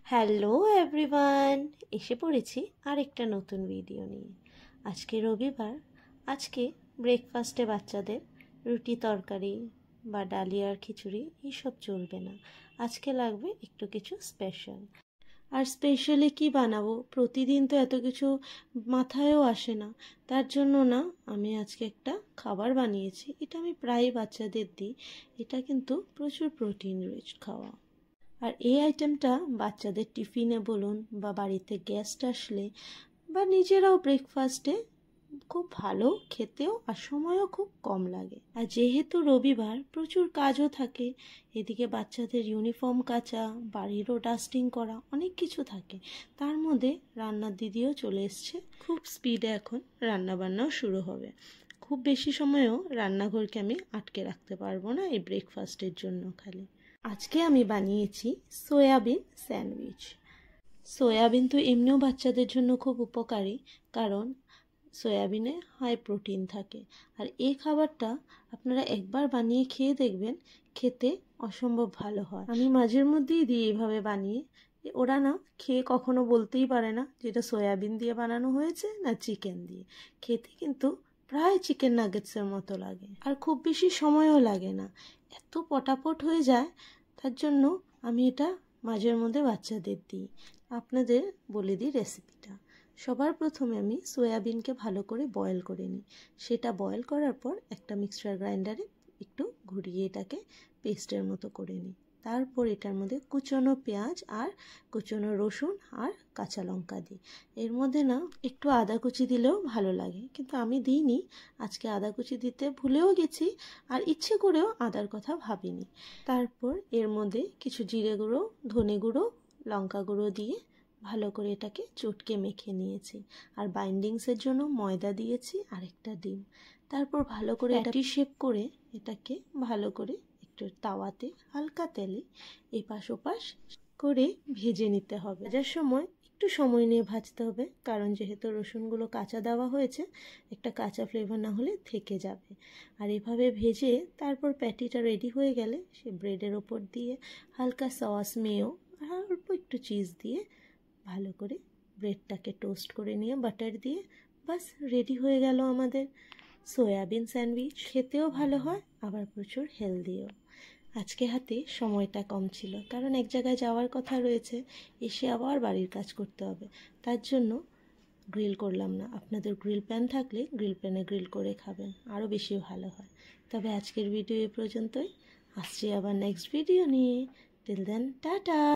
Hello everyone, এসে পড়েছি আরেকটা নতুন ভিডিও নিয়ে। আজকে রবিবার। আজকে ব্রেকফাস্টে বাচ্চাদের রুটি তরকারি বা ডালিয়ার খিচুড়ি এইসব চলবে না। আজকে লাগবে একটু কিছু স্পেশাল। আর স্পেশালি কি বানাবো, প্রতিদিন তো এত কিছু মাথায়ও আসে না। তার জন্য না, আমি আজকে একটা খাবার বানিয়েছি। এটা আমি প্রায় বাচ্চাদের দিই। এটা কিন্তু প্রচুর প্রোটিন রিচ খাওয়া। আর এই আইটেমটা বাচ্চাদের টিফিনে বলুন বা বাড়িতে গেস্ট আসলে বা নিজেরাও ব্রেকফাস্টে খুব ভালো, খেতেও আর সময়ও খুব কম লাগে। আর যেহেতু রবিবার প্রচুর কাজও থাকে, এদিকে বাচ্চাদের ইউনিফর্ম কাচা, বাড়িরও ডাস্টিং করা, অনেক কিছু থাকে। তার মধ্যে রান্নার দিদিও চলে এসছে। খুব স্পিডে এখন রান্না বান্নাও শুরু হবে। খুব বেশি সময়ও রান্নাঘরকে আমি আটকে রাখতে পারবো না এই ব্রেকফাস্টের জন্য। খালি আজকে আমি বানিয়েছি সয়াবিন স্যান্ডউইচ। সয়াবিন তো এমনিও বাচ্চাদের জন্য খুব উপকারী, কারণ সয়াবিনে হাই প্রোটিন থাকে। আর এই খাবারটা আপনারা একবার বানিয়ে খেয়ে দেখবেন, খেতে অসম্ভব ভালো হয়। আমি মাঝের মধ্যেই দিই এইভাবে বানিয়ে। ওরা না খেয়ে কখনো বলতেই পারে না যেটা সয়াবিন দিয়ে বানানো হয়েছে না চিকেন দিয়ে। খেতে কিন্তু প্রায় চিকেন নাগেটসের মতো লাগে, আর খুব বেশি সময়ও লাগে না, এত পটাপট হয়ে যায়। তার জন্য আমি এটা মাঝের মধ্যে বাচ্চাদের দিই। আপনাদের বলে দিই রেসিপিটা। সবার প্রথমে আমি সয়াবিনকে ভালো করে বয়েল করে নিই। সেটা বয়েল করার পর একটা মিক্সচার গ্রাইন্ডারে একটু ঘুরিয়ে এটাকে পেস্টের মতো করে নিই। তারপর এটার মধ্যে কুচনো পেঁয়াজ আর কুচনো রসুন আর কাঁচা লঙ্কা দিই। এর মধ্যে না একটু আদা কুচি দিলেও ভালো লাগে, কিন্তু আমি দিইনি। আজকে আদা কুচি দিতে ভুলেও গেছি, আর ইচ্ছে করেও আদার কথা ভাবিনি। তারপর এর মধ্যে কিছু জিরে গুঁড়ো, ধনে গুঁড়ো, লঙ্কা গুঁড়ো দিয়ে ভালো করে এটাকে চটকে মেখে নিয়েছি। আর বাইন্ডিংসের জন্য ময়দা দিয়েছি আর একটা ডিম। তারপর ভালো করে এটা শেপ করে এটাকে ভালো করে একটু তাওয়াতে হালকা তেলে এপাশ ওপাশ করে ভেজে নিতে হবে। ভাজার সময় একটু সময় নিয়ে ভাজতে হবে, কারণ যেহেতু রসুনগুলো কাঁচা দেওয়া হয়েছে, একটা কাঁচা ফ্লেভার না হলে থেকে যাবে। আর এভাবে ভেজে তারপর প্যাটিটা রেডি হয়ে গেলে সে ব্রেডের ওপর দিয়ে হালকা সস, মেয়ো আর অল্প একটু চিজ দিয়ে ভালো করে ব্রেডটাকে টোস্ট করে নিয়ে বাটার দিয়ে বাস রেডি হয়ে গেল আমাদের সয়াবিন স্যান্ডউইচ। খেতেও ভালো হয়, আবার প্রচুর হেলদিও। আজকে হাতে সময়টা কম ছিল, কারণ এক জায়গায় যাওয়ার কথা রয়েছে, এসে আবার বাড়ির কাজ করতে হবে। তার জন্য গ্রিল করলাম না। আপনাদের গ্রিল প্যান থাকলে গ্রিল প্যানে গ্রিল করে খাবেন, আরও বেশি ভালো হয়। তবে আজকের ভিডিও এ পর্যন্তই। আসছি আবার নেক্সট ভিডিও নিয়ে। Till then, tata.